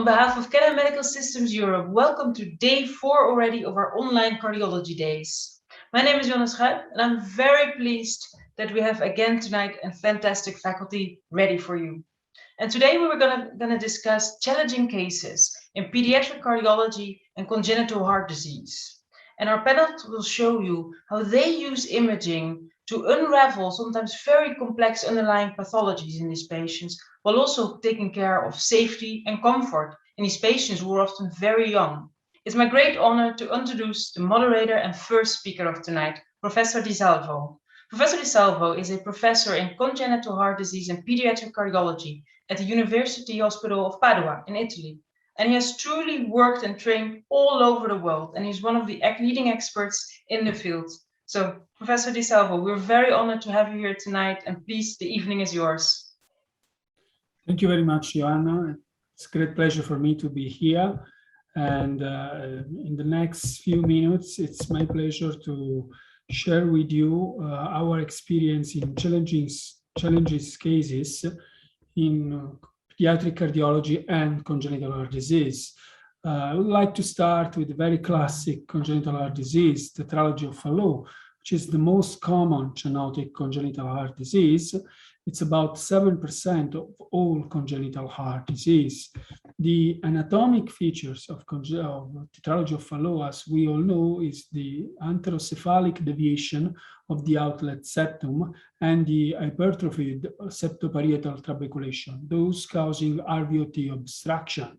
behalf of Canon Medical Systems Europe, welcome to day 4 already of our online cardiology days. My name is Jonas Schuit, and I'm very pleased that we have again tonight a fantastic faculty ready for you. And today we were gonna discuss challenging cases in pediatric cardiology and congenital heart disease. And our panel will show you how they use imaging to unravel sometimes very complex underlying pathologies in these patients, while also taking care of safety and comfort in these patients who are often very young. It's my great honor to introduce the moderator and first speaker of tonight, Professor Di Salvo. Professor Di Salvo is a professor in congenital heart disease and pediatric cardiology at the University Hospital of Padua in Italy. And he has truly worked and trained all over the world, and he's one of the leading experts in the field. So, Professor Di Salvo, we're very honored to have you here tonight, and please, the evening is yours. Thank you very much, Joanna. It's a great pleasure for me to be here. And in the next few minutes, it's my pleasure to share with you our experience in challenges cases in pediatric cardiology and congenital heart disease. I would like to start with a very classic congenital heart disease, tetralogy of Fallot, which is the most common zoonotic congenital heart disease. It's about 7% of all congenital heart disease. The anatomic features of tetralogy of Fallot, as we all know, is the anterocephalic deviation of the outlet septum and the hypertrophied septoparietal trabeculation, those causing RVOT obstruction.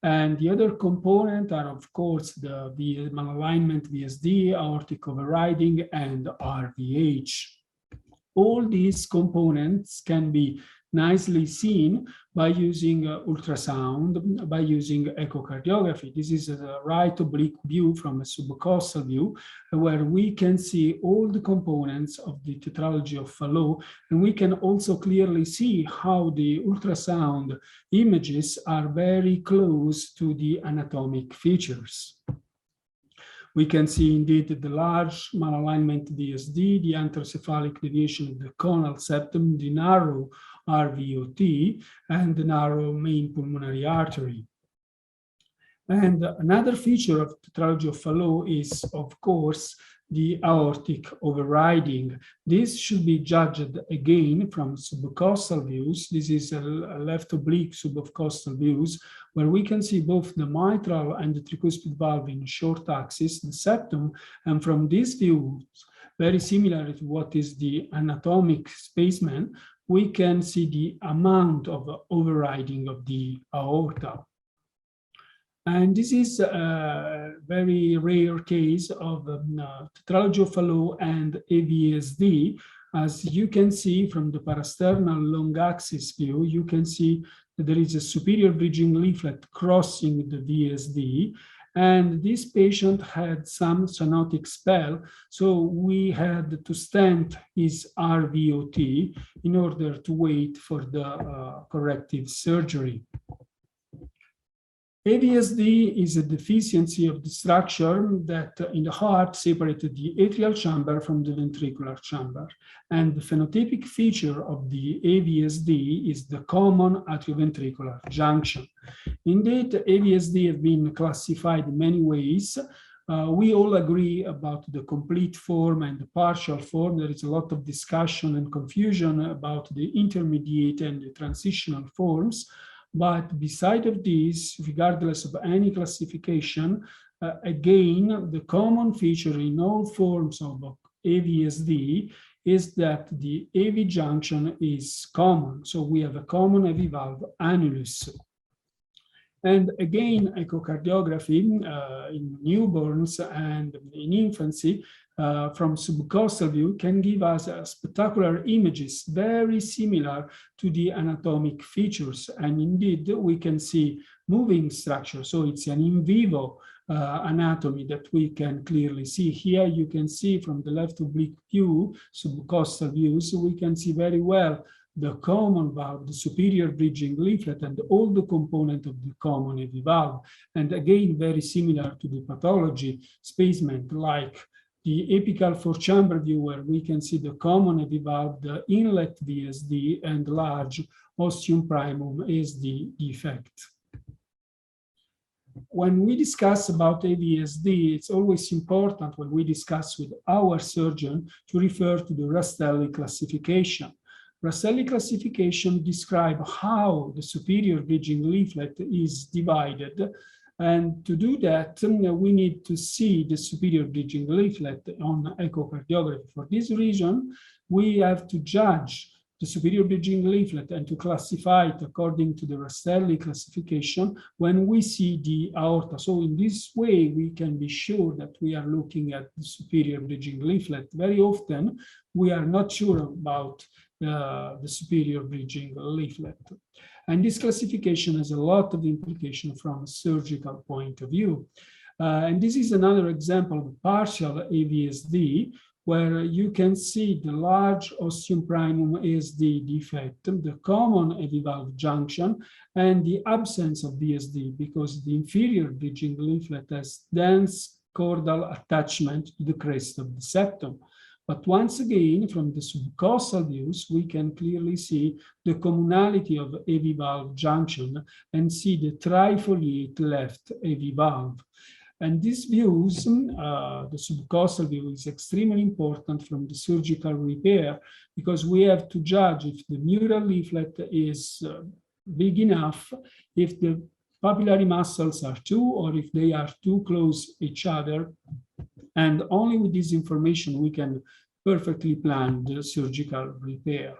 And the other component are, of course, the malalignment VSD, aortic overriding, and RVH. All these components can be nicely seen by using ultrasound, by using echocardiography. This is a right oblique view from a subcostal view, where we can see all the components of the tetralogy of Fallot, and we can also clearly see how the ultrasound images are very close to the anatomic features. We can see indeed the large malalignment VSD, the anterocephalic deviation of the conal septum, the narrow RVOT, and the narrow main pulmonary artery. And another feature of tetralogy of Fallot is, of course, the aortic overriding. This should be judged again from subcostal views. This is a left oblique subcostal views, where we can see both the mitral and the tricuspid valve in short axis, the septum, and from these views, very similar to what is the anatomic spaceman, we can see the amount of overriding of the aorta. And this is a very rare case of tetralogy of Fallot and AVSD. As you can see from the parasternal long axis view, you can see that there is a superior bridging leaflet crossing the VSD. And this patient had some cyanotic spell, so we had to stent his RVOT in order to wait for the corrective surgery. AVSD is a deficiency of the structure that in the heart separated the atrial chamber from the ventricular chamber. And the phenotypic feature of the AVSD is the common atrioventricular junction. Indeed, AVSD have been classified in many ways. We all agree about the complete form and the partial form. There is a lot of discussion and confusion about the intermediate and the transitional forms. But beside of this, regardless of any classification, again, the common feature in all forms of AVSD is that the AV junction is common. So we have a common AV valve annulus. And again, echocardiography in newborns and in infancy from subcostal view can give us spectacular images very similar to the anatomic features. And indeed, we can see moving structure. So it's an in vivo anatomy that we can clearly see. Here you can see from the left oblique view, subcostal view, so we can see very well the common valve, the superior bridging leaflet, and all the component of the common AV valve. And again, very similar to the pathology spacement, like the apical four-chamber view, where we can see the common AV valve, the inlet VSD, and large ostium primum ASD defect. when we discuss about AVSD, it's always important when we discuss with our surgeon to refer to the Rastelli classification. Rastelli classification describes how the superior bridging leaflet is divided. And to do that, we need to see the superior bridging leaflet on echocardiography. For this reason, we have to judge the superior bridging leaflet and to classify it according to the Rastelli classification when we see the aorta. So in this way, we can be sure that we are looking at the superior bridging leaflet. Very often, we are not sure about the superior bridging leaflet. And this classification has a lot of implication from a surgical point of view. And this is another example of partial AVSD, where you can see the large ostium primum ASD defect, the common AV valve junction, and the absence of VSD, because the inferior bridging leaflet has dense chordal attachment to the crest of the septum. But once again, from the subcostal views, we can clearly see the commonality of AV valve junction and see the trifoliate left AV valve. And these views, the subcostal view is extremely important from the surgical repair, because we have to judge if the mural leaflet is big enough, if the papillary muscles are two, or if they are too close each other. And only with this information we can perfectly plan the surgical repair.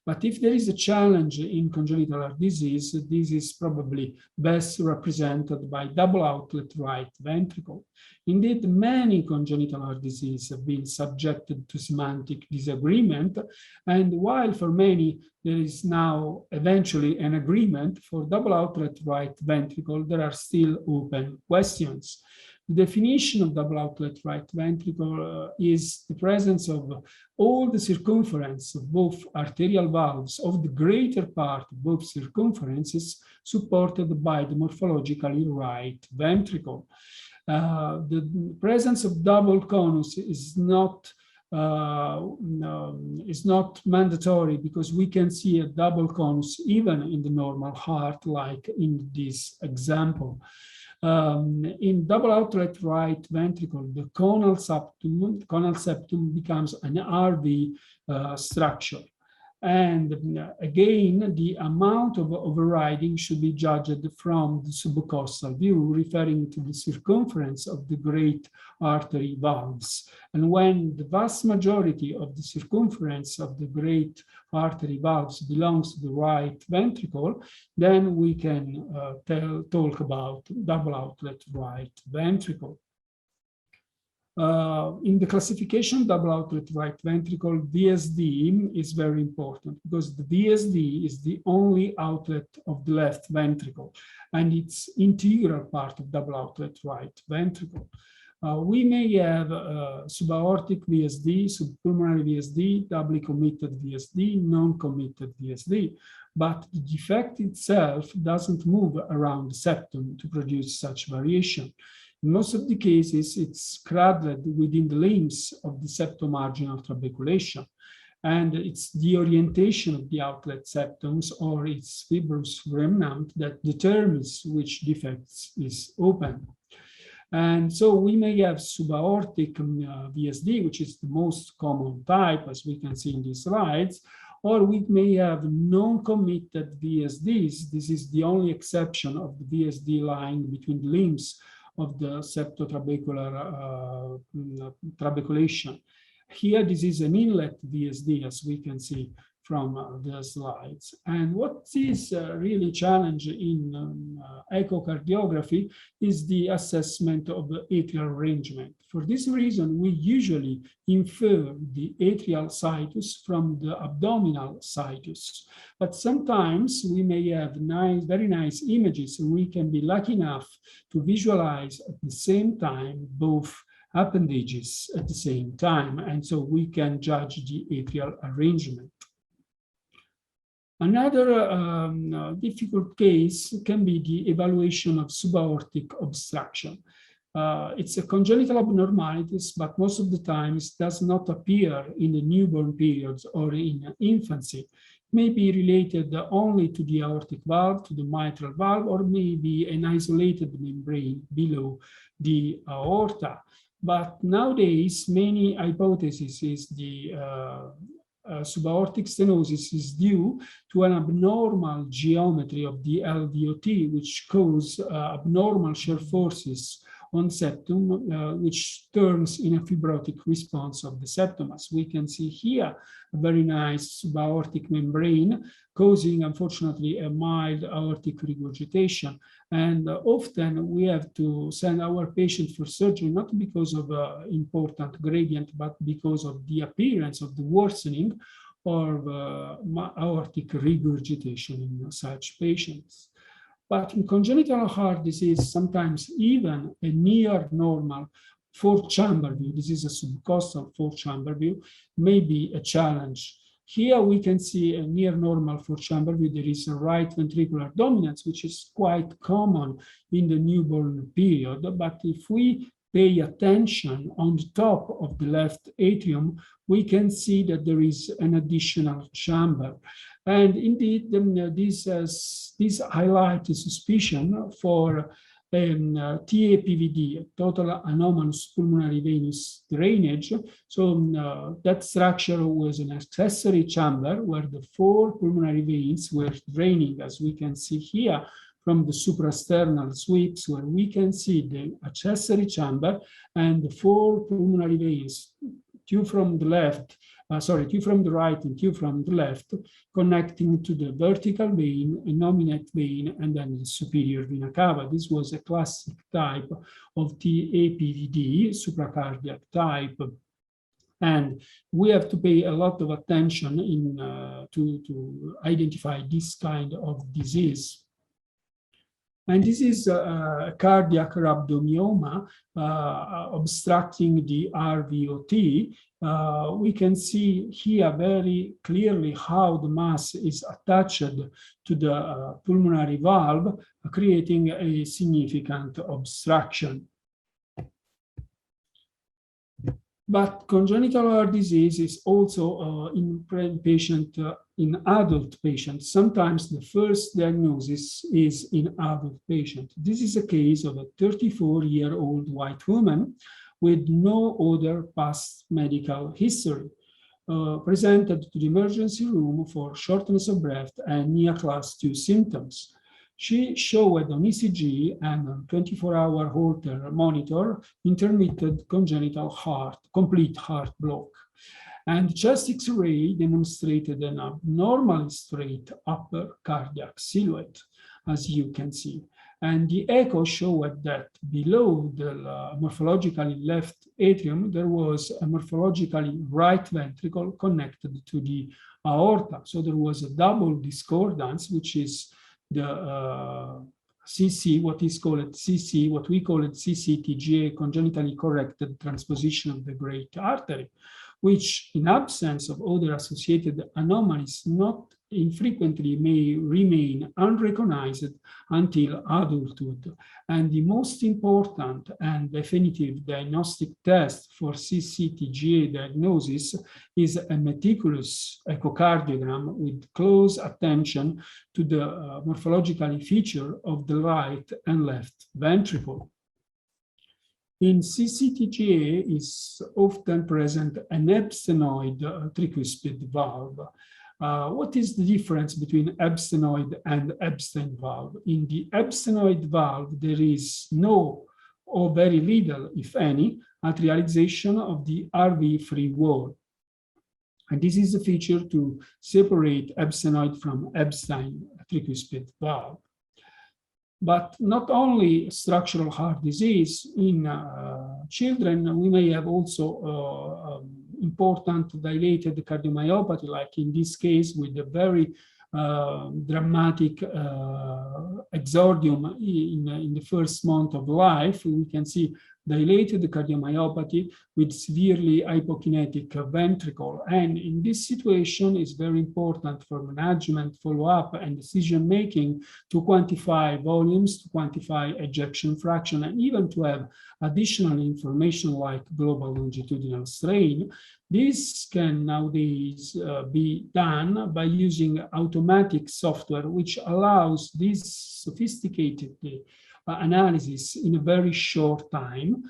But if there is a challenge in congenital heart disease, this is probably best represented by double outlet right ventricle. Indeed, many congenital heart diseases have been subjected to semantic disagreement. And while for many there is now eventually an agreement, for double outlet right ventricle, there are still open questions. The definition of double outlet right ventricle is the presence of all the circumference of both arterial valves of the greater part of both circumferences supported by the morphologically right ventricle. The presence of double conus is not mandatory, because we can see a double conus even in the normal heart, like in this example. In double outlet right ventricle, the conal septum becomes an RV structure. And again, the amount of overriding should be judged from the subcostal view, referring to the circumference of the great artery valves. And when the vast majority of the circumference of the great artery valves belongs to the right ventricle, then we can talk about double outlet right ventricle. In the classification double outlet right ventricle, VSD is very important, because the VSD is the only outlet of the left ventricle, and it's integral part of double outlet right ventricle. We may have subaortic VSD, subpulmonary VSD, doubly committed VSD, non-committed VSD, but the defect itself doesn't move around the septum to produce such variation. In most of the cases, it's cradled within the limbs of the septomarginal trabeculation, and it's the orientation of the outlet septums or its fibrous remnant that determines which defects is open. And so we may have subaortic VSD, which is the most common type, as we can see in these slides, or we may have non-committed VSDs. This is the only exception of the VSD lying between the limbs of the septotrabecular trabeculation. Here, this is an inlet VSD, as we can see from the slides. And what is really challenging in echocardiography is the assessment of the atrial arrangement. For this reason, we usually infer the atrial situs from the abdominal situs. But sometimes we may have very nice images, and we can be lucky enough to visualize at the same time both appendages at the same time. And so we can judge the atrial arrangement. Another difficult case can be the evaluation of subaortic obstruction. It's a congenital abnormalities, but most of the times does not appear in the newborn periods or in infancy. may be related only to the aortic valve, to the mitral valve, or maybe an isolated membrane below the aorta. But nowadays, many hypotheses is the subaortic stenosis is due to an abnormal geometry of the LVOT, which cause abnormal shear forces on septum, which turns in a fibrotic response of the septum. As we can see here, a very nice subaortic membrane causing, unfortunately, a mild aortic regurgitation. And often we have to send our patient for surgery, not because of important gradient, but because of the appearance of the worsening of aortic regurgitation in such patients. But in congenital heart disease, sometimes even a near normal fourth chamber view, this is a subcostal fourth chamber view, may be a challenge. Here we can see a near normal fourth chamber view. There is a right ventricular dominance, which is quite common in the newborn period. But if we pay attention on the top of the left atrium, we can see that there is an additional chamber. And indeed, this highlights a suspicion for TAPVD, total anomalous pulmonary venous drainage. So that structure was an accessory chamber where the 4 pulmonary veins were draining, as we can see here, from the suprasternal sweeps, where we can see the accessory chamber and the 4 pulmonary veins, 2 from the left, 2 from the right and 2 from the left, connecting to the vertical vein, a nominate vein, and then the superior vena cava. This was a classic type of TAPVD, supracardiac type. And we have to pay a lot of attention to identify this kind of disease. And this is cardiac rhabdomyoma obstructing the RVOT. We can see here very clearly how the mass is attached to the pulmonary valve, creating a significant obstruction. But congenital heart disease is also in adult patients. Sometimes the first diagnosis is in adult patients. This is a case of a 34-year-old white woman with no other past medical history, presented to the emergency room for shortness of breath and NIA class 2 symptoms. She showed on ECG and on 24-hour Holter monitor intermittent congenital complete heart block. And chest X-ray demonstrated an abnormally straight upper cardiac silhouette, as you can see. And the echo showed that below the morphologically left atrium, there was a morphologically right ventricle connected to the aorta. So there was a double discordance, which is the CC, what we call it CCTGA, congenitally corrected transposition of the great artery, which in absence of other associated anomalies not infrequently may remain unrecognized until adulthood. And the most important and definitive diagnostic test for CCTGA diagnosis is a meticulous echocardiogram with close attention to the morphological feature of the right and left ventricle. In CCTGA is often present an epstenoid tricuspid valve. What is the difference between epstenoid and Epstein valve? In the epstenoid valve, there is no or very little, if any, atrialization of the RV free wall. And this is a feature to separate epstenoid from Epstein tricuspid valve. But not only structural heart disease, in children, we may have also important dilated cardiomyopathy, like in this case with a very dramatic exordium in the first month of life. We can see dilated cardiomyopathy with severely hypokinetic ventricle. And in this situation, it's very important for management, follow-up, and decision-making to quantify volumes, to quantify ejection fraction, and even to have additional information like global longitudinal strain. This can nowadays be done by using automatic software, which allows this sophisticated analysis in a very short time,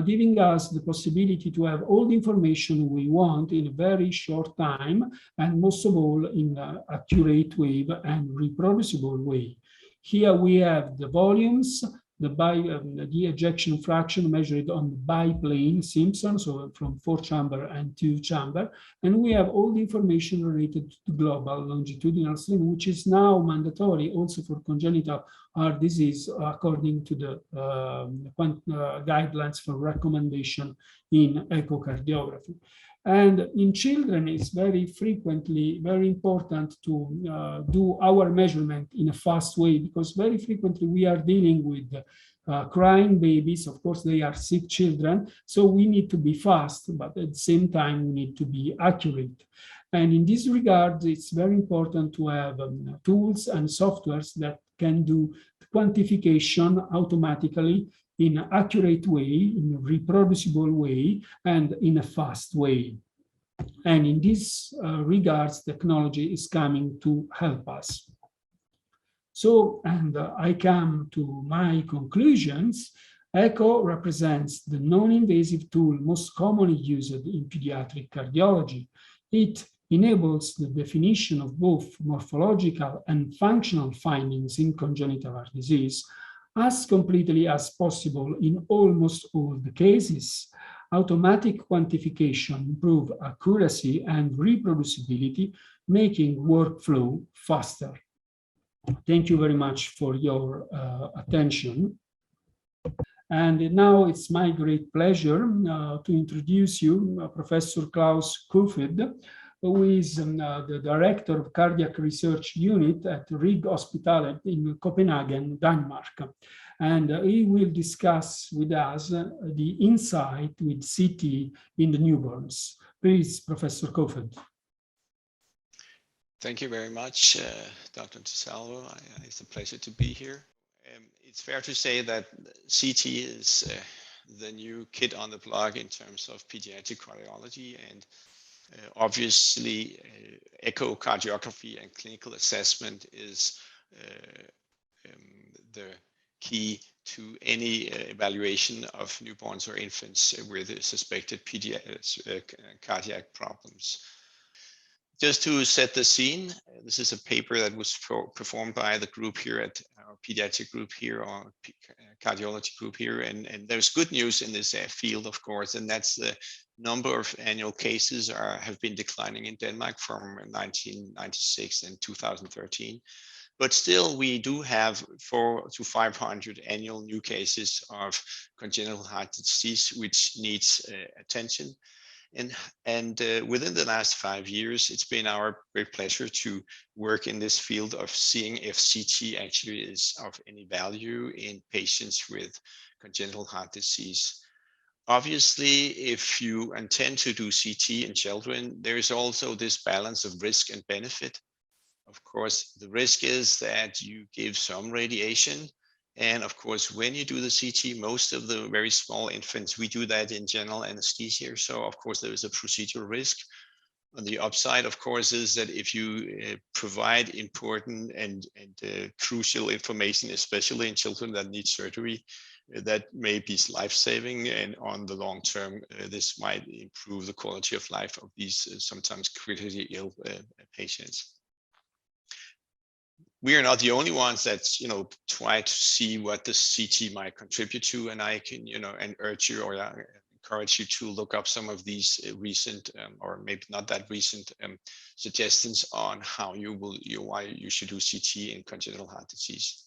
giving us the possibility to have all the information we want in a very short time, and most of all in an accurate way and reproducible way. Here we have the volumes, the ejection fraction measured on the biplane Simpson, so from 4-chamber and 2-chamber, and we have all the information related to global longitudinal strain, which is now mandatory also for congenital heart disease according to the guidelines for recommendation in echocardiography. And in children, it's very frequently very important to do our measurement in a fast way, because very frequently we are dealing with crying babies. Of course, they are sick children, so we need to be fast, but at the same time, we need to be accurate. And in this regard, it's very important to have tools and softwares that can do quantification automatically in an accurate way, in a reproducible way, and in a fast way. And in this regards, technology is coming to help us. So, and I come to my conclusions. Echo represents the non-invasive tool most commonly used in pediatric cardiology. It enables the definition of both morphological and functional findings in congenital heart disease as completely as possible in almost all the cases. Automatic quantification improves accuracy and reproducibility, making workflow faster. Thank you very much for your attention. And now it's my great pleasure to introduce you Professor Klaus Kofoed, who is the Director of Cardiac Research Unit at Rigshospitalet in Copenhagen, Denmark. And he will discuss with us the insight with CT in the newborns. Please, Professor Kofoed. Thank you very much, Dr. DeSalvo. It's a pleasure to be here. It's fair to say that CT is the new kid on the block in terms of pediatric cardiology, and obviously echocardiography and clinical assessment is the key to any evaluation of newborns or infants with suspected cardiac problems. Just to set the scene, this is a paper that was performed by the group here at our pediatric group here, or cardiology group here, and there's good news in this field, of course, and that's the number of annual cases have been declining in Denmark from 1996 and 2013. But still, we do have 400 to 500 annual new cases of congenital heart disease, which needs attention. And within the last 5 years, it's been our great pleasure to work in this field of seeing if CT actually is of any value in patients with congenital heart disease. Obviously, if you intend to do CT in children, there is also this balance of risk and benefit. Of course, the risk is that you give some radiation. And of course, when you do the CT, most of the very small infants, we do that in general anesthesia. So of course, there is a procedural risk. On the upside, of course, is that if you provide important and crucial information, especially in children that need surgery, that may be life-saving, and on the long term, this might improve the quality of life of these sometimes critically ill patients. We are not the only ones that try to see what the CT might contribute to, and I can and urge you or encourage you to look up some of these recent or maybe not that recent suggestions on how why you should do CT in congenital heart disease.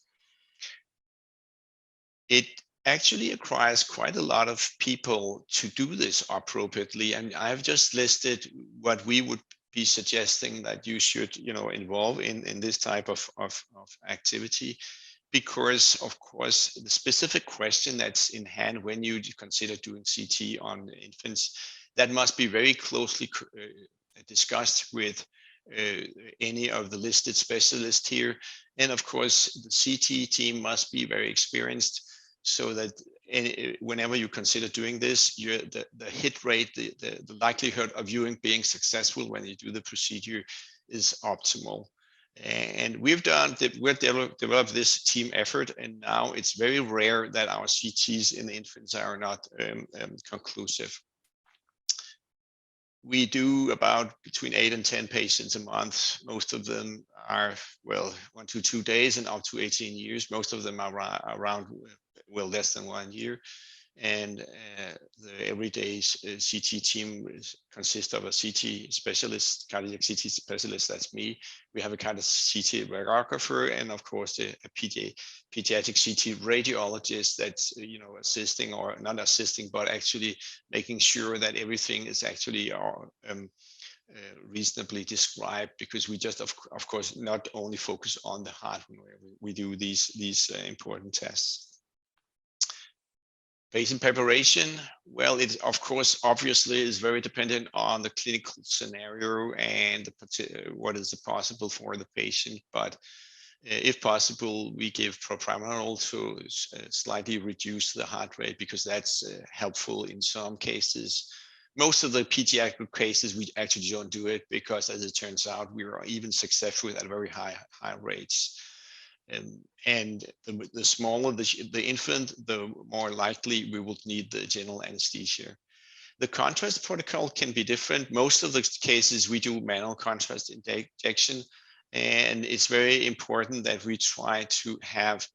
It actually requires quite a lot of people to do this appropriately, and I've just listed what we would be suggesting that you should involve in this type of activity, because of course the specific question that's in hand when you consider doing CT on infants, that must be very closely discussed with any of the listed specialists here. And of course, the CT team must be very experienced so that whenever you consider doing this, the hit rate, the likelihood of you being successful when you do the procedure is optimal. And we've developed this team effort, and now it's very rare that our CTs in the infants are not conclusive. We do about between 8 and 10 patients a month. Most of them are, well, 1 to 2 days and up to 18 years. Most of them are around, well, less than 1 year. And the everyday CT team consists of a CT specialist, cardiac CT specialist, that's me. We have a kind of CT radiographer, and of course a pediatric CT radiologist that's assisting, or not assisting, but actually making sure that everything is actually reasonably described, because we just of course not only focus on the heart when we do these important tests. Patient preparation, well, it of course obviously is very dependent on the clinical scenario and what is possible for the patient. But if possible, we give propranolol to slightly reduce the heart rate, because that's helpful in some cases. Most of the pediatric cases, we actually don't do it, because as it turns out, we are even successful at very high rates. And the smaller the infant, the more likely we would need the general anesthesia. The contrast protocol can be different. Most of the cases we do manual contrast injection, and it's very important that we try to have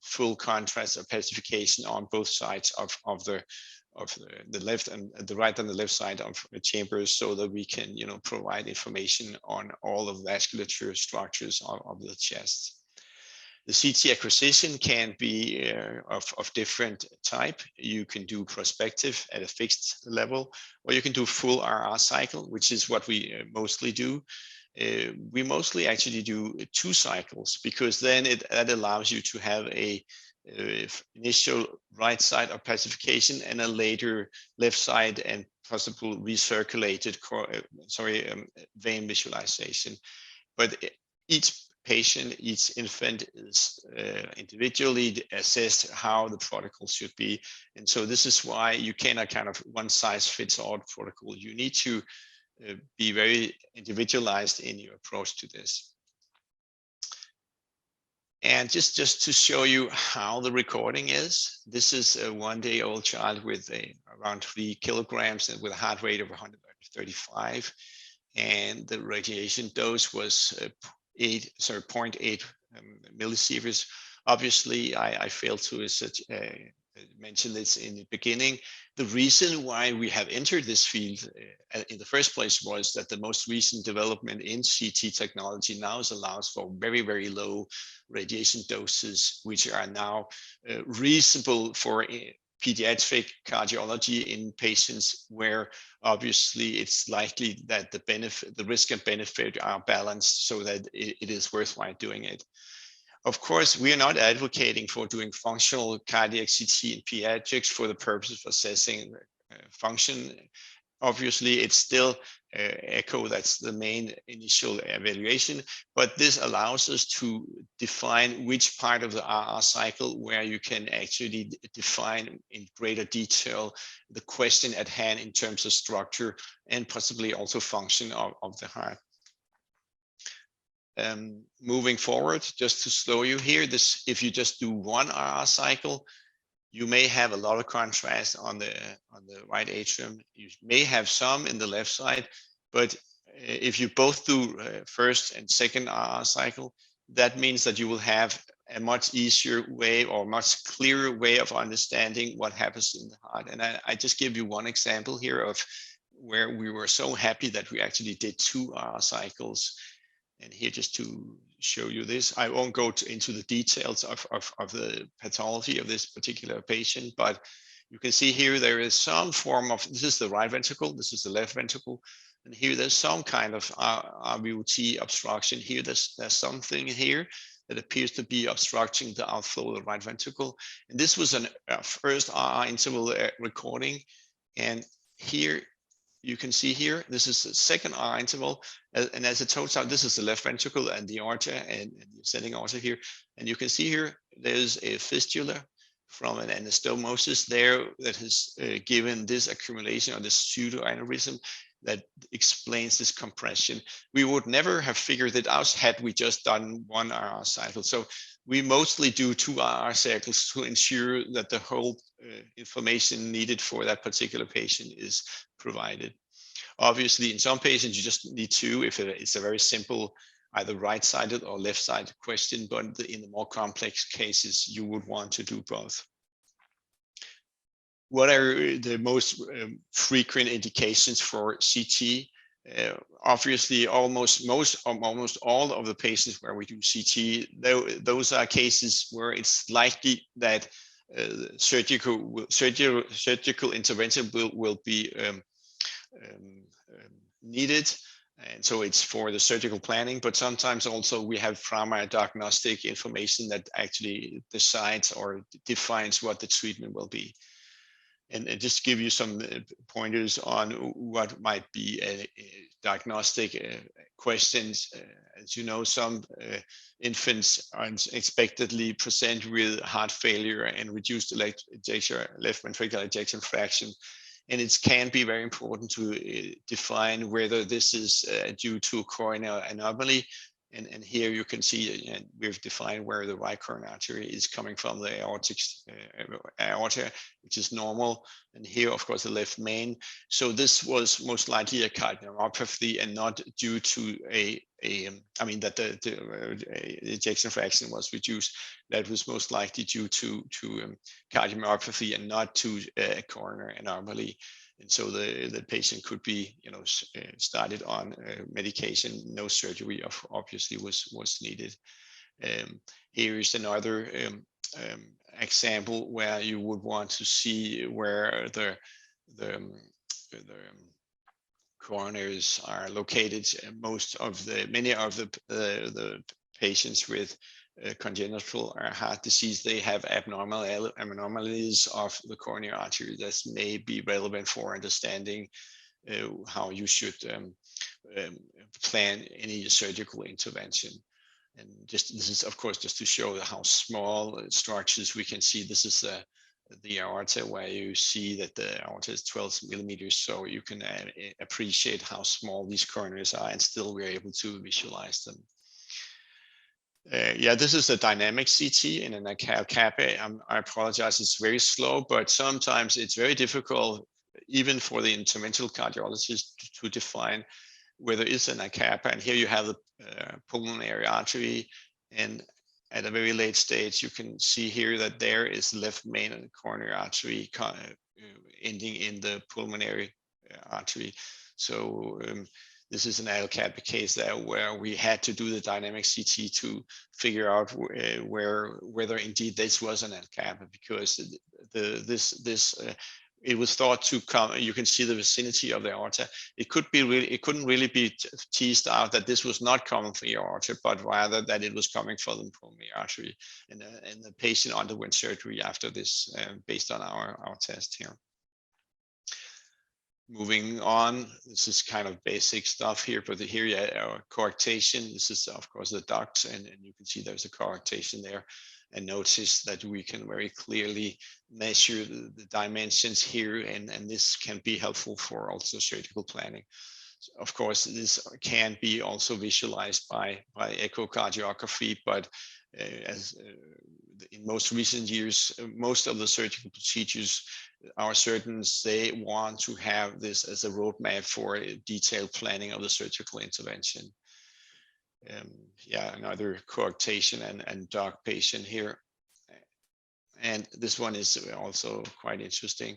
full contrast or pacification on both sides of the left and the right and the left side of the chambers, so that we can provide information on all of the vasculature structures of the chest. The CT acquisition can be of different type. You can do prospective at a fixed level, or you can do full RR cycle, which is what we mostly do. We mostly actually do 2 cycles, because then that allows you to have a initial right side of pacification and a later left side and possible recirculated vein visualization. But each patient, each infant is individually assessed how the protocol should be. And so this is why you cannot kind of one size fits all protocol. You need to be very individualized in your approach to this. And just to show you how the recording is, this is a 1-day-old child with around 3 kilograms and with a heart rate of 135. And the radiation dose was 0.8 millisieverts. Obviously, I failed to mention this in the beginning. The reason why we have entered this field in the first place was that the most recent development in CT technology now allows for very, very low radiation doses, which are now reasonable for pediatric cardiology in patients where obviously it's likely that the risk and benefit are balanced, so that it is worthwhile doing it. Of course, we are not advocating for doing functional cardiac CT in pediatrics for the purpose of assessing function. Obviously, it's still echo, that's the main initial evaluation, but this allows us to define which part of the RR cycle where you can actually define in greater detail the question at hand in terms of structure and possibly also function of the heart. Moving forward, just to slow you here, if you just do one RR cycle, you may have a lot of contrast on the right atrium. You may have some in the left side, but if you both do first and second RR cycle, that means that you will have a much easier way or much clearer way of understanding what happens in the heart. And I just give you one example here of where we were so happy that we actually did 2 RR cycles. And here, just to show you this, I won't go into the details of the pathology of this particular patient, but you can see here there is some form of, this is the right ventricle, this is the left ventricle, and here there's some kind of RVUT obstruction. Here there's something here that appears to be obstructing the outflow of the right ventricle. And this was a first RR interval recording. And here you can see here, this is the second RR interval. And as it turns out, this is the left ventricle and the aorta and the ascending aorta here. And you can see here, there's a fistula from an anastomosis there that has given this accumulation or this pseudoaneurysm that explains this compression. We would never have figured it out had we just done one RR cycle. So we mostly do 2 RR cycles to ensure that the whole information needed for that particular patient is provided. Obviously, in some patients, you just need 2 if it's a very simple, either right-sided or left-sided question, but in the more complex cases, you would want to do both. What are the most frequent indications for CT? Obviously, almost all of the patients where we do CT, those are cases where it's likely that surgical intervention will be needed. And so it's for the surgical planning, but sometimes also we have primary diagnostic information that actually decides or defines what the treatment will be. And just give you some pointers on what might be a diagnostic questions. As you know, some infants unexpectedly present with heart failure and reduced left ventricular ejection fraction. And it can be very important to define whether this is due to coronary anomaly. And here you can see we've defined where the right coronary artery is coming from, the aorta, which is normal. And here, of course, the left main. So this was most likely a cardiomyopathy and not due to that the ejection fraction was reduced. That was most likely due to cardiomyopathy and not to a coronary anomaly. And so the patient could be, started on medication. No surgery, obviously, was needed. Here is another example where you would want to see where the coronaries are located. Many of the patients with congenital heart disease, they have abnormalities of the coronary artery that may be relevant for understanding how you should plan any surgical intervention. And this is, of course, just to show how small structures we can see. This is the aorta, where you see that the aorta is 12 millimeters. So you can appreciate how small these coronaries are, and still we're able to visualize them. This is a dynamic CT in an Kappa. I apologize, it's very slow, but sometimes it's very difficult, even for the interventional cardiologist, to define whether it's an Kappa. And here you have the pulmonary artery, and at a very late stage, you can see here that there is left main and coronary artery ending in the pulmonary artery. So this is an Kappa case there where we had to do the dynamic CT to figure out whether indeed this was an Kappa, because it was thought to come. You can see the vicinity of the aorta. It couldn't really be teased out that this was not coming from the aorta, but rather that it was coming from the pulmonary artery. And the patient underwent surgery after this, based on our test here. Moving on, this is kind of basic stuff here, but here you have coarctation. This is, of course, the duct, and you can see there's a coarctation there. And notice that we can very clearly measure the dimensions here, and this can be helpful for also surgical planning. So of course, this can be also visualized by echocardiography, but in most recent years, most of the surgical procedures, our surgeons, they want to have this as a roadmap for a detailed planning of the surgical intervention. Another coarctation and dark patient here. And this one is also quite interesting.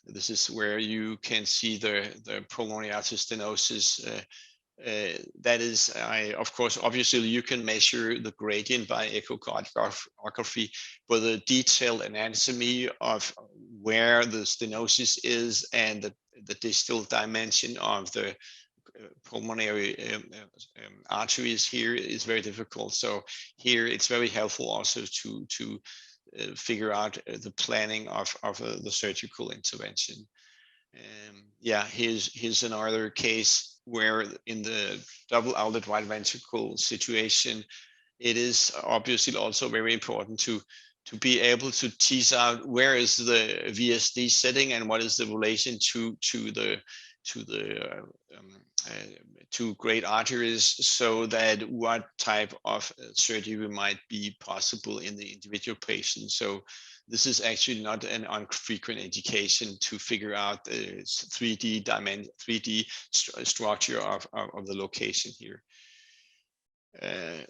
This is where you can see the pulmonary artery stenosis. That is, of course, obviously you can measure the gradient by echocardiography, but the detailed anatomy of where the stenosis is and the distal dimension of the pulmonary arteries here is very difficult. So here it's very helpful also to figure out the planning of the surgical intervention. Yeah, here's another case where in the double outlet right ventricle situation, it is obviously also very important to be able to tease out where is the VSD setting and what is the relation to the two great arteries, so that what type of surgery might be possible in the individual patient. So this is actually not an unfrequent indication to figure out the 3D structure of the location here.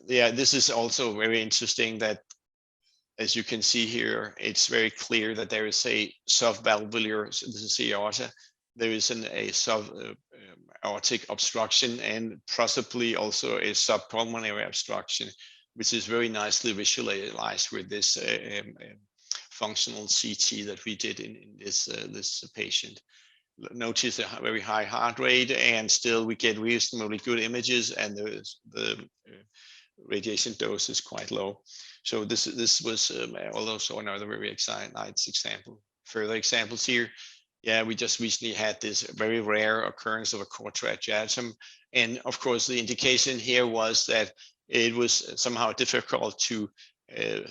Yeah, this is also very interesting that, as you can see here, it's very clear that there is a subvalvular, this is the aorta, there is a sub-aortic obstruction and possibly also a subpulmonary obstruction, which is very nicely visualized with this functional CT that we did in this patient. Notice a very high heart rate, and still we get reasonably good images, and the radiation dose is quite low. So this was also another very nice example. Further examples here. Yeah, we just recently had this very rare occurrence of a chorioatrium, and of course the indication here was that it was somehow difficult to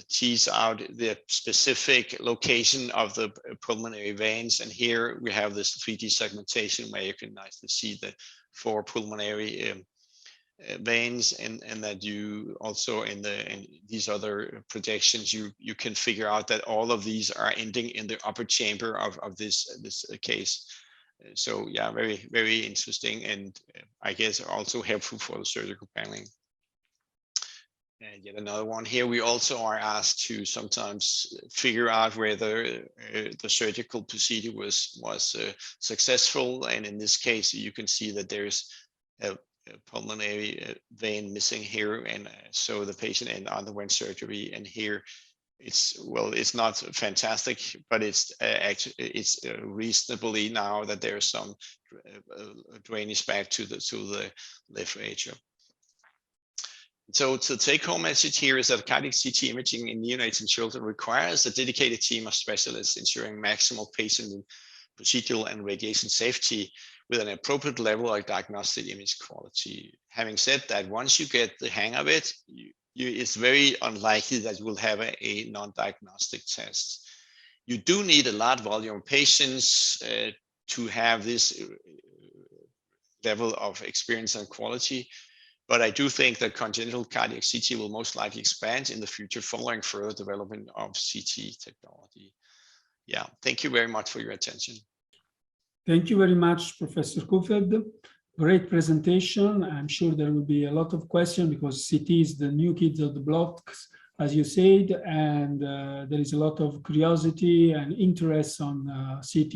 tease out the specific location of the pulmonary veins. And here we have this 3D segmentation where you can nicely see the 4 pulmonary veins, and that you also in these other projections you can figure out that all of these are ending in the upper chamber of this case. So yeah, very, very interesting, and I guess also helpful for the surgical planning. And yet another one here, we also are asked to sometimes figure out whether the surgical procedure was successful, and in this case you can see that there's a pulmonary vein missing here, and so the patient underwent surgery. And here it's not fantastic, but it's actually reasonably now that there's some drainage back to the left atrium. So the take-home message here is that cardiac CT imaging in neonates and children requires a dedicated team of specialists ensuring maximal patient and procedural and radiation safety with an appropriate level of diagnostic image quality. Having said that, once you get the hang of it, it's very unlikely that you will have a non-diagnostic test. You do need a large volume of patients to have this level of experience and quality. But I do think that congenital cardiac CT will most likely expand in the future following further development of CT technology. Yeah, thank you very much for your attention. Thank you very much, Professor Kufeld. Great presentation. I'm sure there will be a lot of questions because CT is the new kids of the blocks, as you said, and there is a lot of curiosity and interest on CT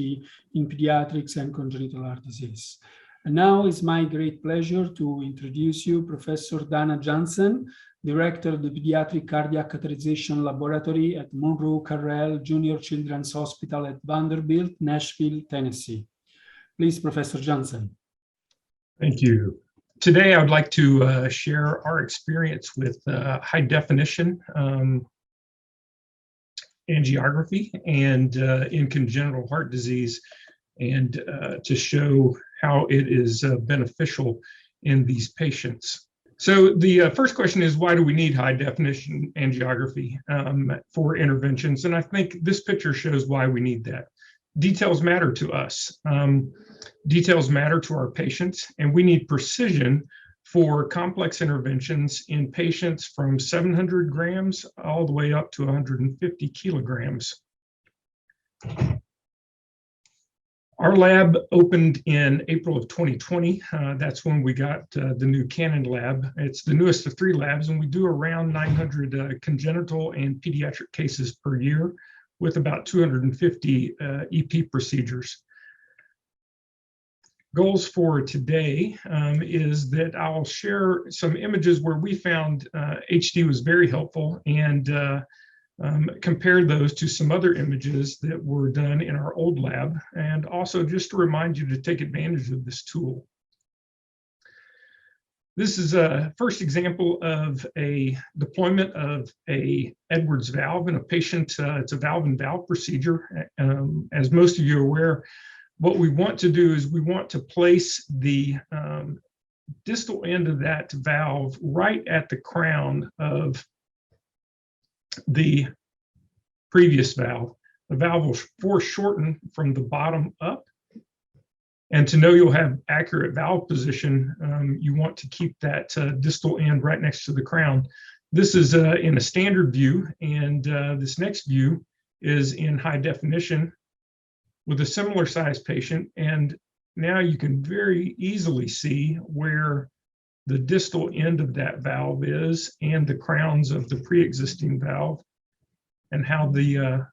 in pediatrics and congenital heart disease. And now it's my great pleasure to introduce you Professor Dana Jansen, Director of the Pediatric Cardiac Catheterization Laboratory at Monroe Carrel Junior Children's Hospital at Vanderbilt, Nashville, Tennessee. Please, Professor Jansen. Thank you. Today, I would like to share our experience with high definition angiography and in congenital heart disease, and to show how it is beneficial in these patients. So the first question is, why do we need high definition angiography for interventions? And I think this picture shows why we need that. Details matter to us. Details matter to our patients, and we need precision for complex interventions in patients from 700 grams all the way up to 150 kilograms. Our lab opened in April of 2020. That's when we got the new Canon lab. It's the newest of 3 labs, and we do around 900 congenital and pediatric cases per year with about 250 EP procedures. Goals for today is that I'll share some images where we found HD was very helpful, and compare those to some other images that were done in our old lab, and also just to remind you to take advantage of this tool. This is a first example of a deployment of a Edwards valve in a patient. It's a valve-in-valve procedure. As most of you are aware, what we want to do is we want to place the distal end of that valve right at the crown of the previous valve. The valve will foreshorten from the bottom up. And to know you'll have accurate valve position, you want to keep that distal end right next to the crown. This is in a standard view, and this next view is in high definition with a similar size patient. And now you can very easily see where the distal end of that valve is and the crowns of the pre-existing valve, and how the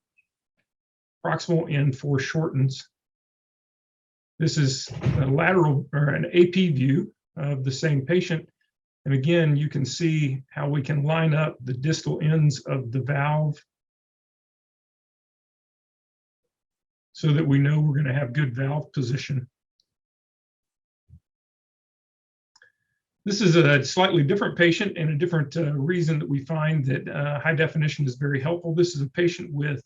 proximal end foreshortens. This is a lateral or an AP view of the same patient. And again, you can see how we can line up the distal ends of the valve so that we know we're going to have good valve position. This is a slightly different patient and a different reason that we find that high definition is very helpful. This is a patient with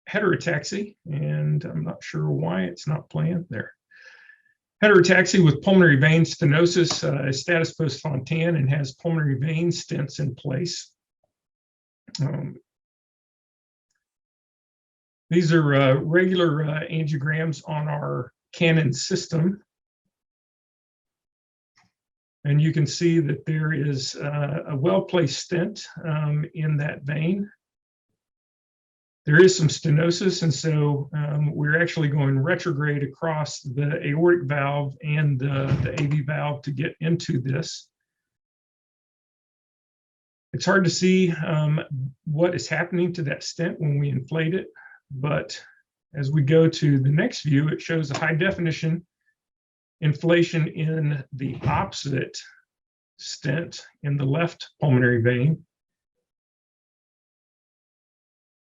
heterotaxy, and I'm not sure why it's not playing there. Heterotaxy with pulmonary vein stenosis, status post Fontan, and has pulmonary vein stents in place. These are regular angiograms on our Canon system. And you can see that there is a well-placed stent in that vein. There is some stenosis, and so we're actually going retrograde across the aortic valve and the AV valve to get into this. It's hard to see what is happening to that stent when we inflate it, but as we go to the next view, it shows a high definition inflation in the opposite stent in the left pulmonary vein.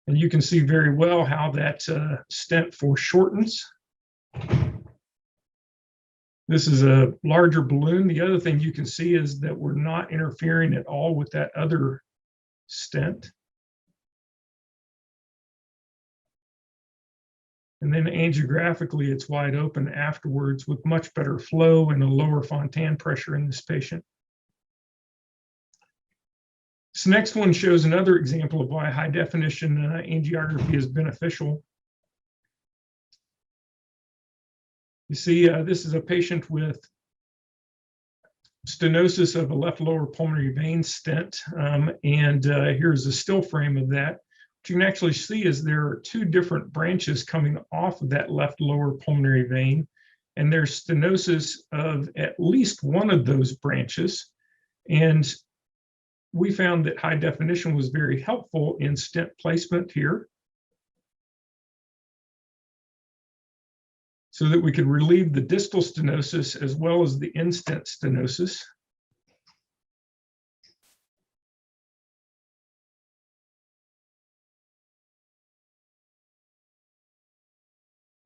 And you can see very well how that stent foreshortens. This is a larger balloon. The other thing you can see is that we're not interfering at all with that other stent. And then angiographically, it's wide open afterwards with much better flow and a lower Fontan pressure in this patient. This next one shows another example of why high definition angiography is beneficial. You see, this is a patient with stenosis of a left lower pulmonary vein stent, and here's a still frame of that. What you can actually see is there are two different branches coming off of that left lower pulmonary vein, and there's stenosis of at least one of those branches. And we found that high definition was very helpful in stent placement here, so that we could relieve the distal stenosis as well as the in-stent stenosis.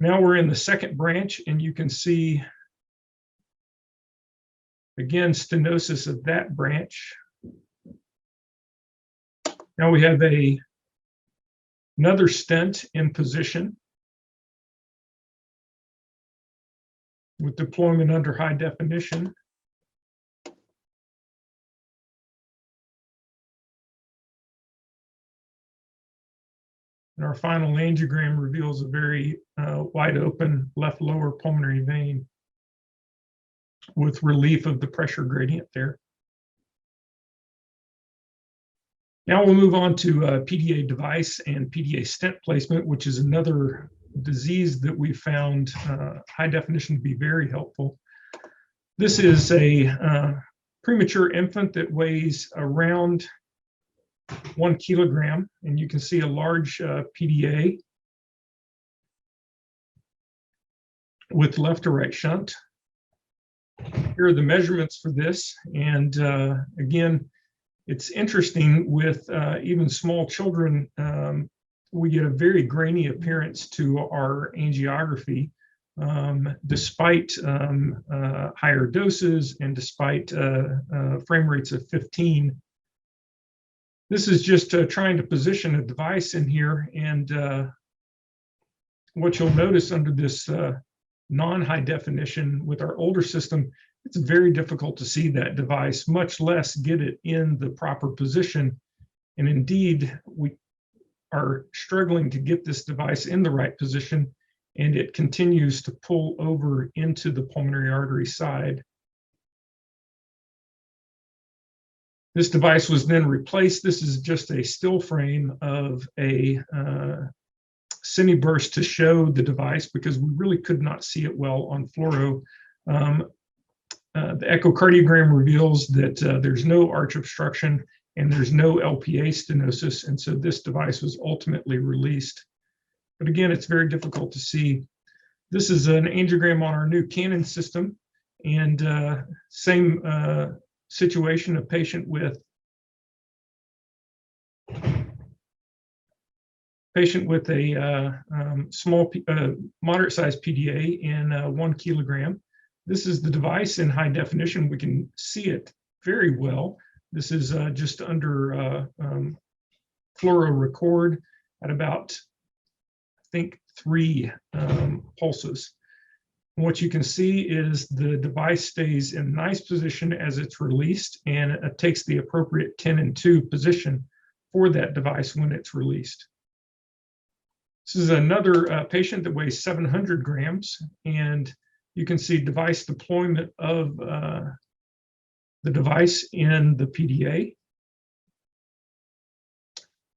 Now we're in the second branch, and you can see, again, stenosis of that branch. Now we have another stent in position with deployment under high definition. And our final angiogram reveals a very wide open left lower pulmonary vein with relief of the pressure gradient there. Now we'll move on to PDA device and PDA stent placement, which is another disease that we found high definition to be very helpful. This is a premature infant that weighs around 1 kilogram, and you can see a large PDA with left to right shunt. Here are the measurements for this, and again, it's interesting with even small children, we get a very grainy appearance to our angiography. despite higher doses and despite frame rates of 15. This is just trying to position a device in here, and what you'll notice under this non-high definition with our older system, it's very difficult to see that device, much less get it in the proper position. And indeed, we are struggling to get this device in the right position, and it continues to pull over into the pulmonary artery side. This device was then replaced. This is just a still frame of a cine burst to show the device, because we really could not see it well on fluoro. The echocardiogram reveals that there's no arch obstruction and there's no LPA stenosis, and so this device was ultimately released. But again, it's very difficult to see. This is an angiogram on our new Canon system, and same situation, a patient with a small, moderate-sized PDA in 1 kilogram. This is the device in high definition. We can see it very well. This is just under fluoro record at about, I think, 3 pulses. And what you can see is the device stays in nice position as it's released, and it takes the appropriate 10 and 2 position for that device when it's released. This is another patient that weighs 700 grams, and you can see device deployment of the device in the PDA.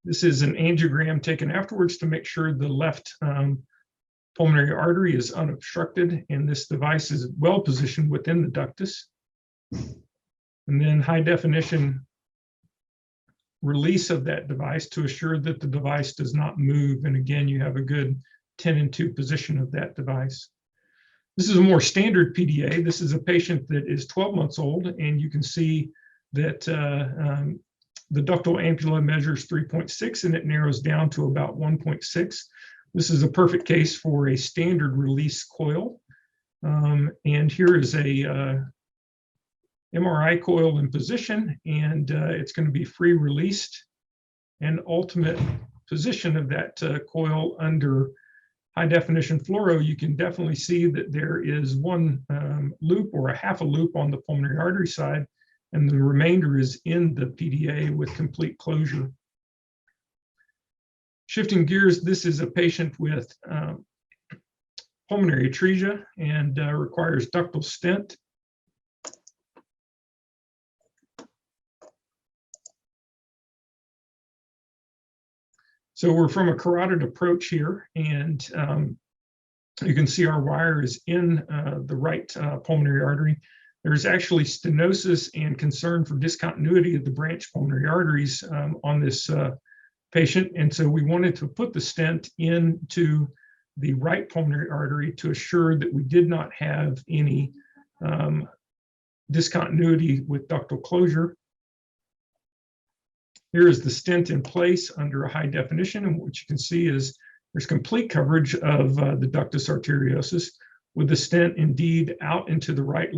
This is an angiogram taken afterwards to make sure the left pulmonary artery is unobstructed, and this device is well positioned within the ductus. And then high definition release of that device to assure that the device does not move. And again, you have a good 10 and 2 position of that device. This is a more standard PDA. This is a patient that is 12 months old, and you can see that the ductal ampulla measures 3.6 and it narrows down to about 1.6. This is a perfect case for a standard release coil. And here is a MRI coil in position, and it's going to be free released. And ultimate position of that coil under high definition fluoro, you can definitely see that there is 1 loop or a half a loop on the pulmonary artery side, and the remainder is in the PDA with complete closure. Shifting gears, this is a patient with pulmonary atresia and requires ductal stent. So we're from a carotid approach here, and you can see our wire is in the right pulmonary artery. There's actually stenosis and concern for discontinuity of the branch pulmonary arteries on this patient, and so we wanted to put the stent into the right pulmonary artery to assure that we did not have any discontinuity with ductal closure. Here is the stent in place under a high definition, and what you can see is there's complete coverage of the ductus arteriosus, with the stent indeed out into the right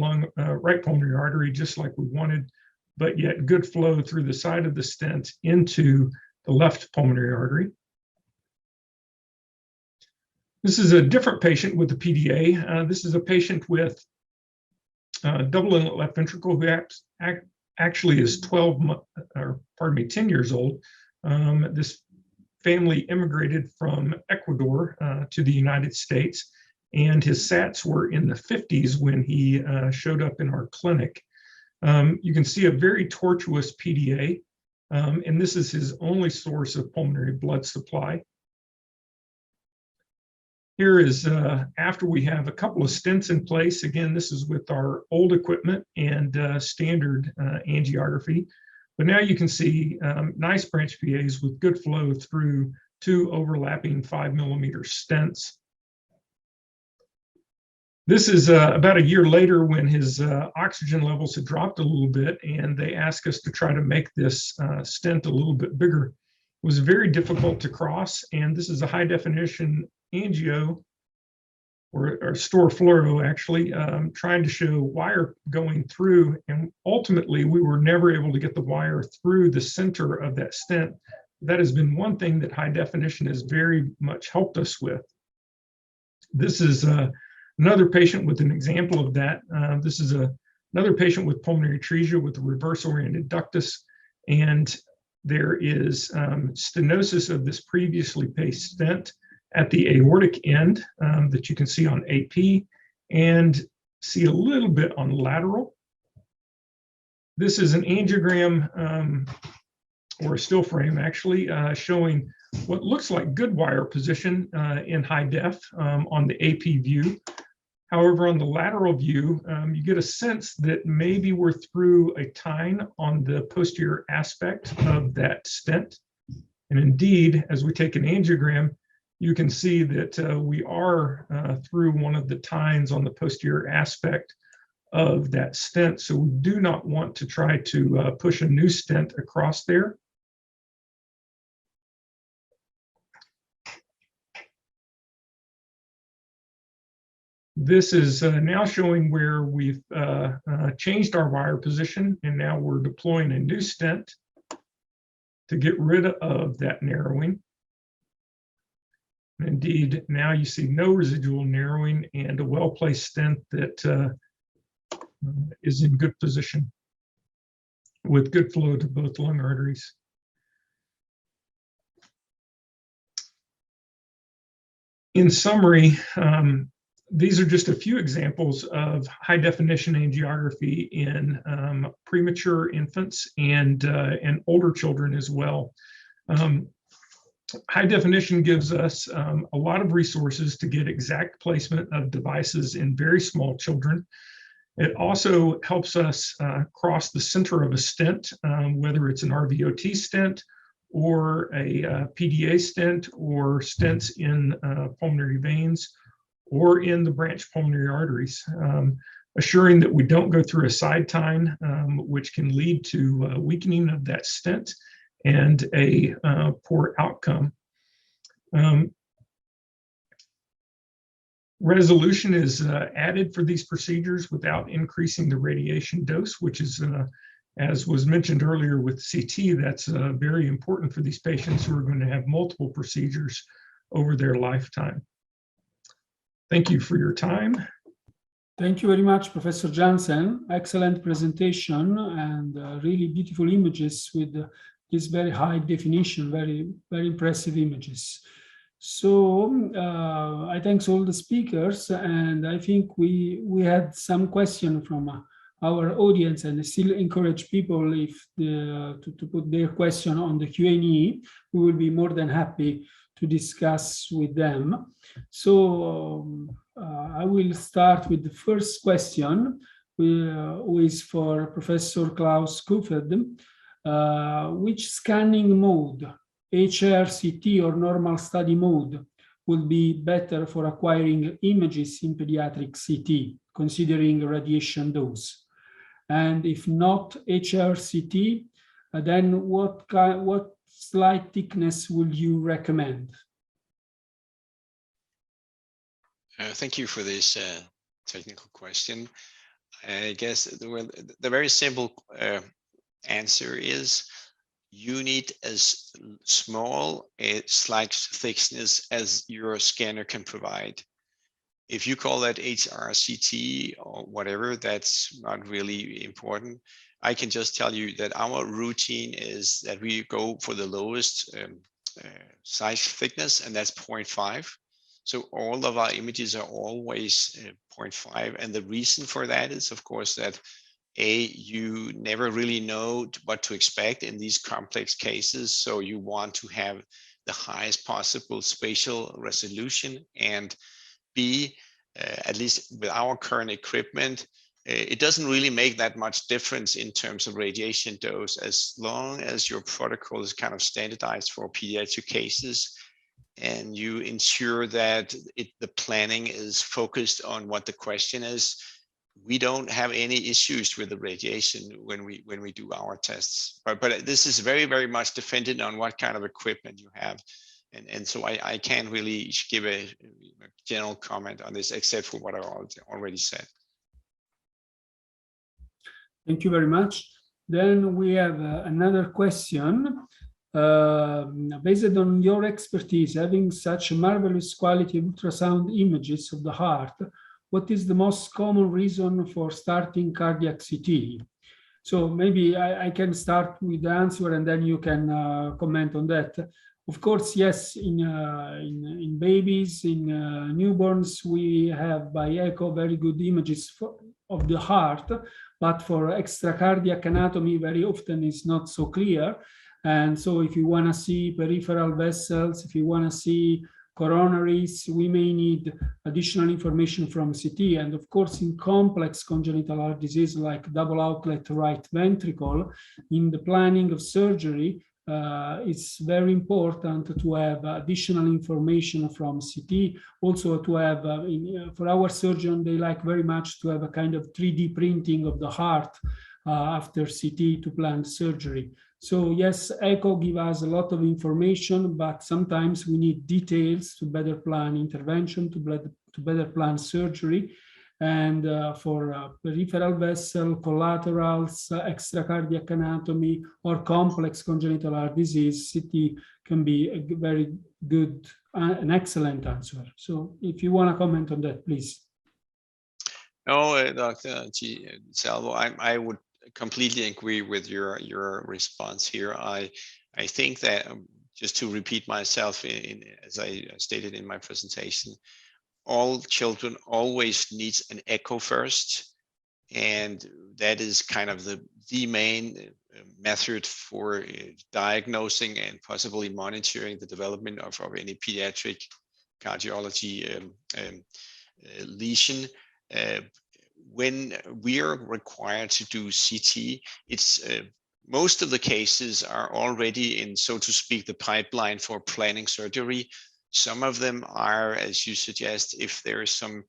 pulmonary artery, just like we wanted, but yet good flow through the side of the stent into the left pulmonary artery. This is a different patient with the PDA. This is a patient with double inlet left ventricle who actually is 10 years old. This family immigrated from Ecuador to the United States, and his SATs were in the 50s when he showed up in our clinic. You can see a very tortuous PDA, and this is his only source of pulmonary blood supply. Here is after we have a couple of stents in place. Again, this is with our old equipment and standard angiography. But now you can see nice branch PAs with good flow through 2 overlapping 5mm stents. This is about a year later when his oxygen levels had dropped a little bit, and they asked us to try to make this stent a little bit bigger. It was very difficult to cross, and this is a high definition angio or store fluoro actually, trying to show wire going through, and ultimately we were never able to get the wire through the center of that stent. That has been one thing that high definition has very much helped us with. This is another patient with an example of that. This is another patient with pulmonary atresia with a reverse oriented ductus, and there is stenosis of this previously placed stent at the aortic end that you can see on AP and see a little bit on lateral. This is an angiogram or a still frame actually showing what looks like good wire position in high def on the AP view. However, on the lateral view, you get a sense that maybe we're through a tine on the posterior aspect of that stent. And indeed, as we take an angiogram, you can see that we are through one of the tines on the posterior aspect of that stent. So we do not want to try to push a new stent across there. This is now showing where we've changed our wire position, and now we're deploying a new stent to get rid of that narrowing. Indeed, now you see no residual narrowing and a well-placed stent that is in good position with good flow to both lung arteries. In summary, these are just a few examples of high definition angiography in premature infants and older children as well. High definition gives us a lot of resources to get exact placement of devices in very small children. It also helps us cross the center of a stent, whether it's an RVOT stent or a PDA stent or stents in pulmonary veins or in the branch pulmonary arteries, assuring that we don't go through a side tine, which can lead to weakening of that stent and a poor outcome. Resolution is added for these procedures without increasing the radiation dose, which is, as was mentioned earlier with CT, that's very important for these patients who are going to have multiple procedures over their lifetime. Thank you for your time. Thank you very much, Professor Jansen. Excellent presentation and really beautiful images with this very high definition, very impressive images. So I thank all the speakers, and I think we had some questions from our audience, and I still encourage people if to put their question on the Q&A. We will be more than happy to discuss with them. So I will start with the first question, who is for Professor Klaus Kuffed. Which scanning mode, HRCT or normal study mode, will be better for acquiring images in pediatric CT, considering radiation dose? And if not HRCT, then what slide thickness would you recommend? Thank you for this technical question. I guess the very simple answer is you need as small a slide thickness as your scanner can provide. If you call that HRCT or whatever, that's not really important. I can just tell you that our routine is that we go for the lowest size thickness, and that's 0.5. So all of our images are always 0.5. And the reason for that is, of course, that you never really know what to expect in these complex cases. So you want to have the highest possible spatial resolution, and B, at least with our current equipment, it doesn't really make that much difference in terms of radiation dose, as long as your protocol is kind of standardized for pediatric cases and you ensure that the planning is focused on what the question is. We don't have any issues with the radiation when we do our tests, but this is very much dependent on what kind of equipment you have. And so I can't really give a general comment on this except for what I already said. Thank you very much. Then we have another question. Based on your expertise, having such marvelous quality of ultrasound images of the heart, what is the most common reason for starting cardiac CT? So maybe I can start with the answer and then you can comment on that. Of course, yes, in babies, in newborns, we have by echo very good images of the heart, but for extracardiac anatomy, very often it's not so clear. And so if you want to see peripheral vessels, if you want to see coronaries, we may need additional information from CT. And of course, in complex congenital heart disease like double outlet right ventricle, in the planning of surgery, it's very important to have additional information from CT. Also to have, for our surgeon, they like very much to have a kind of 3D printing of the heart after CT to plan surgery. So yes, echo gives us a lot of information, but sometimes we need details to better plan intervention, to better plan surgery. And for peripheral vessel, collaterals, extracardiac anatomy, or complex congenital heart disease, CT can be a very good, an excellent answer. So if you want to comment on that, please. No, Dr. Salvo, I would completely agree with your response here. I think that, just to repeat myself, as I stated in my presentation, all children always needs an echo first, and that is kind of the main method for diagnosing and possibly monitoring the development of any pediatric cardiology lesion. When we are required to do CT, it's most of the cases are already in, so to speak, the pipeline for planning surgery. Some of them are, as you suggest, if there is some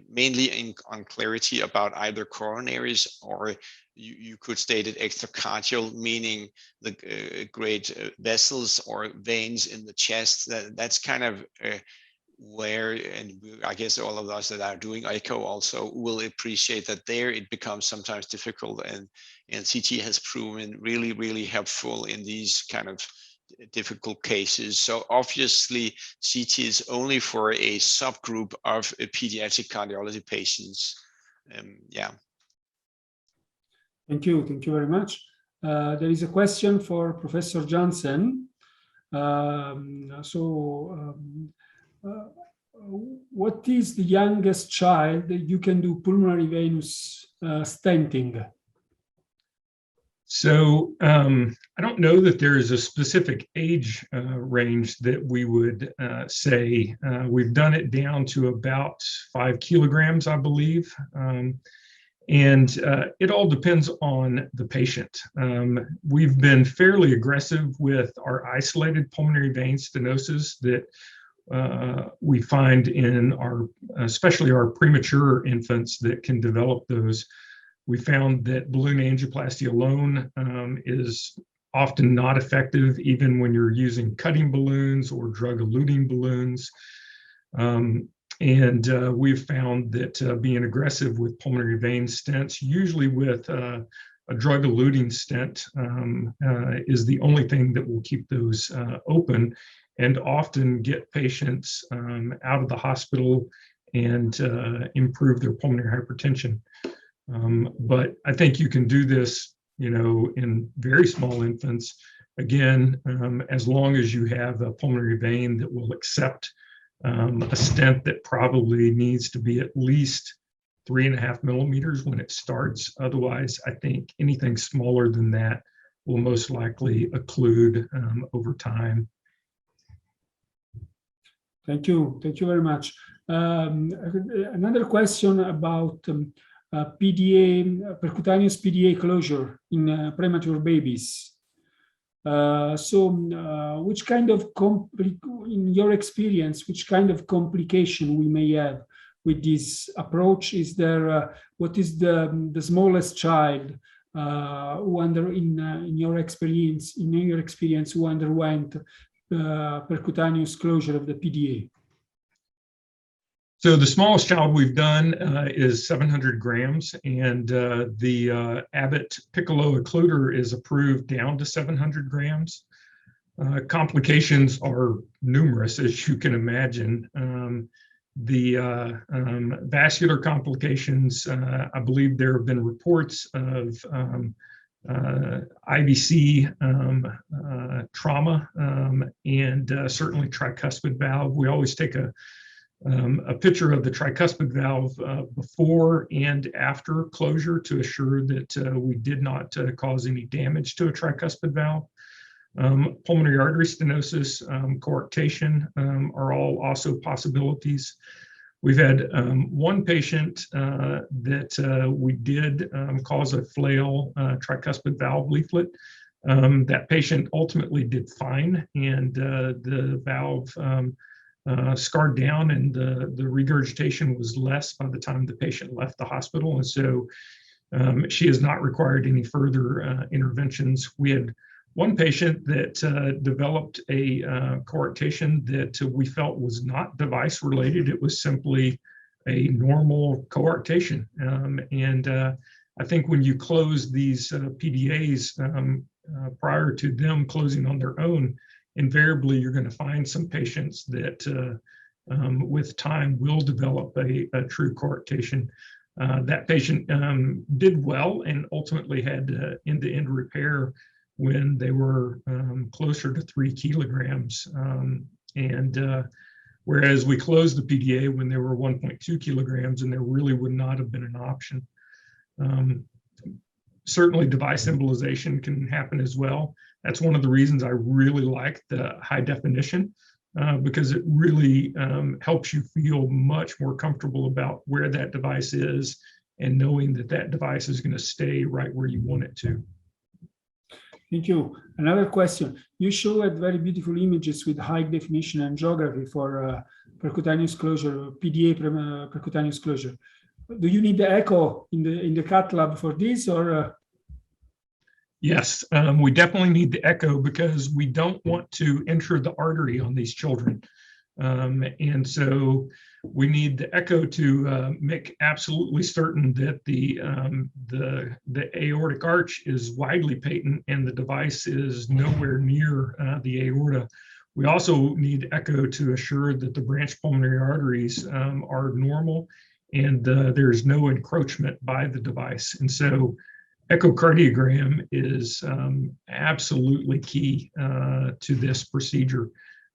mainly on clarity about either coronaries, or you could state it extracardial, meaning the great vessels or veins in the chest. That's kind of where, and I guess all of us that are doing echo also will appreciate that there it becomes sometimes difficult, and CT has proven really, really helpful in these kind of difficult cases. So obviously CT is only for a subgroup of pediatric cardiology patients. Yeah. Thank you very much. There is a question for Professor Jansen. What is the youngest child that you can do pulmonary venous stenting? So I don't know that there is a specific age range that we would say. We've done it down to about 5 kilograms, I believe. And it all depends on the patient. We've been fairly aggressive with our isolated pulmonary vein stenosis that we find in our, especially our premature infants that can develop those. We found that balloon angioplasty alone is often not effective, even when you're using cutting balloons or drug-eluting balloons. We've found that being aggressive with pulmonary vein stents, usually with a drug-eluting stent, is the only thing that will keep those open and often get patients out of the hospital and improve their pulmonary hypertension. But I think you can do this, in very small infants, again, as long as you have a pulmonary vein that will accept a stent that probably needs to be at least 3.5 millimeters when it starts. Otherwise, I think anything smaller than that will most likely occlude over time. Thank you very much. Another question about PDA, percutaneous PDA closure in premature babies. Which kind of, in your experience, which kind of complication we may have with this approach? Is there, what is the smallest child who in your experience, who underwent percutaneous closure of the PDA? So the smallest child we've done is 700 grams, and the Abbott Piccolo occluder is approved down to 700 grams. Complications are numerous, as you can imagine. The vascular complications, I believe there have been reports of IVC trauma, and certainly tricuspid valve. We always take a picture of the tricuspid valve before and after closure to assure that we did not cause any damage to a tricuspid valve. Pulmonary artery stenosis, coarctation are all also possibilities. We've had one patient that we did cause a flail tricuspid valve leaflet. That patient ultimately did fine, and the valve scarred down, and the regurgitation was less by the time the patient left the hospital. And so she has not required any further interventions. We had one patient that developed a coarctation that we felt was not device related. It was simply a normal coarctation. And I think when you close these PDAs prior to them closing on their own, invariably you're going to find some patients that with time will develop a true coarctation. That patient did well and ultimately had end-to-end repair when they were closer to 3 kilograms. Whereas we closed the PDA when they were 1.2 kilograms, and there really would not have been an option. Certainly device embolization can happen as well. That's one of the reasons I really like the high definition, because it really helps you feel much more comfortable about where that device is and knowing that that device is going to stay right where you want it to. Thank you. Another question. You showed very beautiful images with high definition angiography for percutaneous closure, PDA percutaneous closure. Do you need the echo in the cath lab for this, or? Yes, we definitely need the echo because we don't want to enter the artery on these children. And so we need the echo to make absolutely certain that the aortic arch is widely patent and the device is nowhere near the aorta. We also need echo to assure that the branch pulmonary arteries are normal and there's no encroachment by the device. And so echocardiogram is absolutely key to this procedure.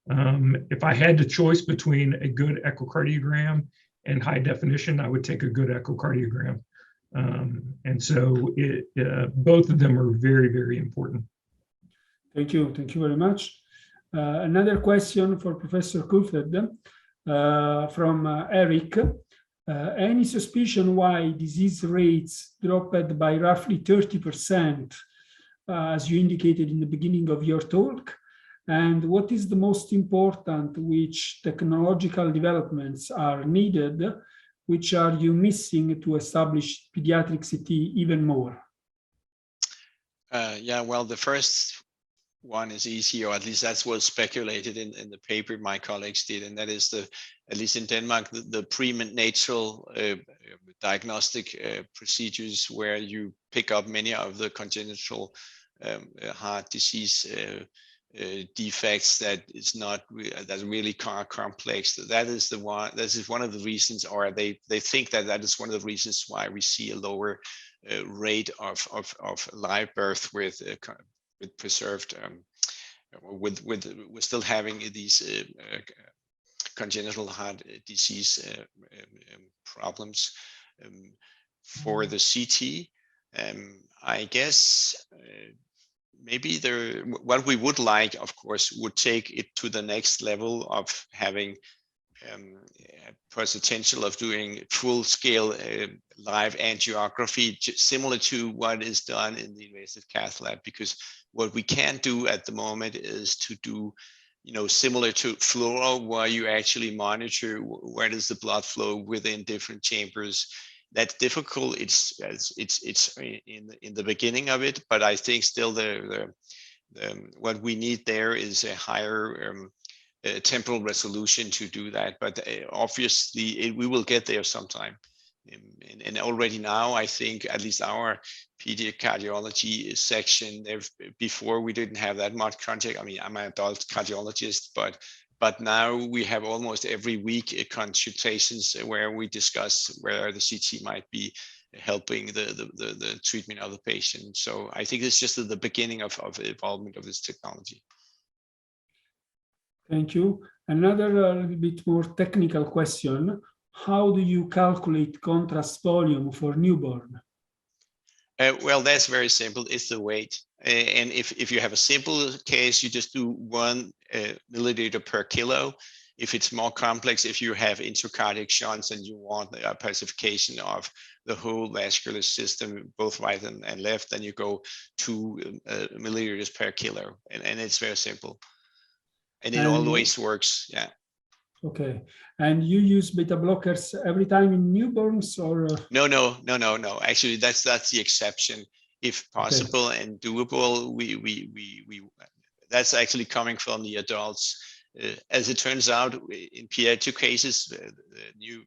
If I had the choice between a good echocardiogram and high definition, I would take a good echocardiogram. And so both of them are very, very important. Thank you. Thank you very much. Another question for Professor Kulfed from Eric. Any suspicion why disease rates dropped by roughly 30%, as you indicated in the beginning of your talk? And what is the most important, which technological developments are needed, which are you missing to establish pediatric CT even more? Yeah, well, the first one is easy, or at least that's what's speculated in the paper my colleagues did, and that is at least in Denmark, the prenatal diagnostic procedures where you pick up many of the congenital heart disease defects that is not that really complex. That is the one. This is one of the reasons, or they think that is one of the reasons why we see a lower rate of live birth with preserved we're still having these congenital heart disease problems. For the CT, I guess maybe what we would like, of course, would take it to the next level of having potential of doing full-scale live angiography, similar to what is done in the invasive cath lab. Because what we can't do at the moment is to do, similar to fluoro, where you actually monitor where does the blood flow within different chambers. That's difficult. It's in the beginning of it, but I think still the what we need there is a higher temporal resolution to do that, but obviously we will get there sometime. And already now, I think at least our pediatric cardiology section, before we didn't have that much contact. I mean, I'm an adult cardiologist, but now we have almost every week consultations where we discuss where the CT might be helping the treatment of the patient. So I think it's just the beginning of evolvement of this technology. Thank you. Another little bit more technical question. How do you calculate contrast volume for newborn? Well, that's very simple. It's the weight. And if you have a simple case, you just do 1 milliliter per kilo. If it's more complex, if you have intracardiac shunts and you want a pacification of the whole vascular system, both right and left, then you go 2 milliliters per kilo. And it's very simple. And it always works, yeah. Okay, and you use beta blockers every time in newborns, or? No. Actually, that's the exception. If possible and doable, that's actually coming from the adults. As it turns out, in pediatric cases, the new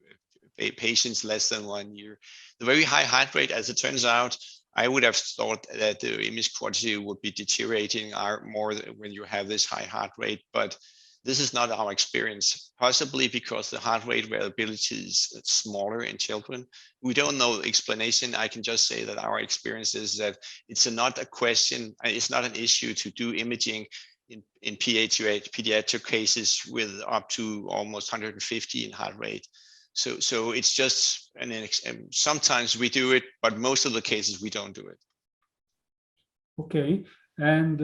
patients less than 1 year, the very high heart rate, as it turns out, I would have thought that the image quality would be deteriorating more when you have this high heart rate, but this is not our experience, possibly because the heart rate variability is smaller in children. We don't know the explanation. I can just say that our experience is that it's not a question, it's not an issue to do imaging in pediatric cases with up to almost 150 in heart rate. So it's just, sometimes we do it, but most of the cases we don't do it. Okay, and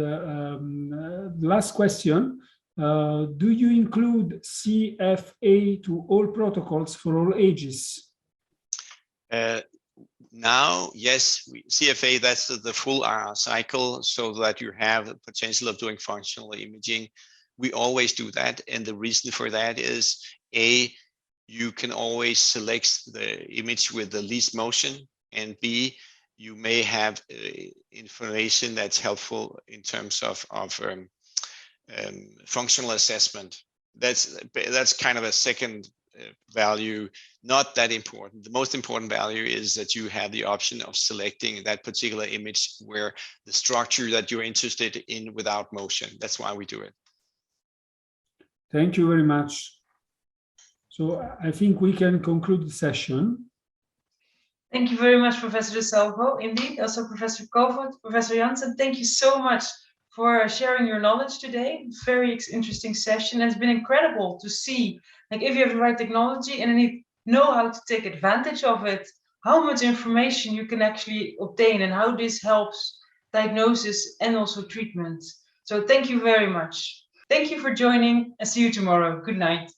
last question. Do you include CFA to all protocols for all ages? Now, yes, CFA, that's the full cycle, so that you have the potential of doing functional imaging. We always do that. And the reason for that is, A, you can always select the image with the least motion, and B, you may have information that's helpful in terms of functional assessment. That's kind of a second value, not that important. The most important value is that you have the option of selecting that particular image where the structure that you're interested in without motion. That's why we do it. Thank you very much. So I think we can conclude the session. Thank you very much, Professor De Salvo. Indeed, also Professor Kofod, Professor Janssen, thank you so much for sharing your knowledge today. Very interesting session. It's been incredible to see, like, if you have the right technology and you know how to take advantage of it, how much information you can actually obtain and how this helps diagnosis and also treatment. So thank you very much. Thank you for joining and see you tomorrow. Good night.